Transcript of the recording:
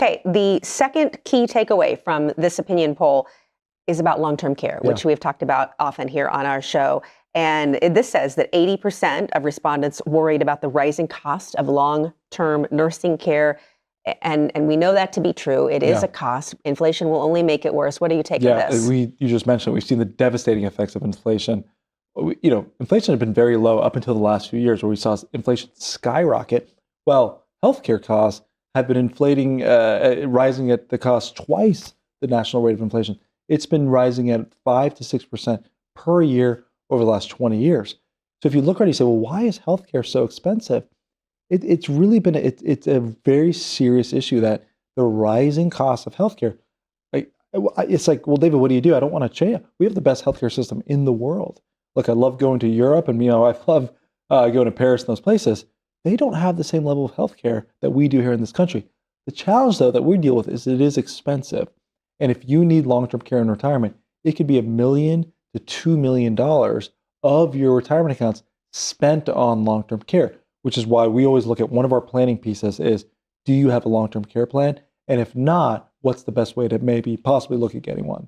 Okay, the second key takeaway from this opinion poll is about long-term care, which we've talked about often here on our show. And this says that 80% of respondents worried about the rising cost of long-term nursing care. And we know that to be true. It is a cost. Inflation will only make it worse. What do you take of this? You just mentioned we've seen the devastating effects of inflation. Inflation had been very low up until the last few years, where we saw inflation skyrocket. Well, healthcare costs have been inflating, rising at the cost twice the national rate of inflation. It's been rising at 5 to 6% per year over the last 20 years. So if you look at it, you say, well, why is healthcare so expensive? It's really been, it's a very serious issue that the rising cost of healthcare, it's like, well, David, what do you do? I don't want to change. We have the best healthcare system in the world. Look, I love going to Europe, and I love going to Paris and those places. They don't have the same level of healthcare that we do here in this country. The challenge, though, that we deal with is it is expensive. And if you need long-term care in retirement, it could be $1 million to $2 million of your retirement accounts spent on long-term care, which is why we always look at one of our planning pieces is, do you have a long-term care plan? And if not, what's the best way to maybe possibly look at getting one?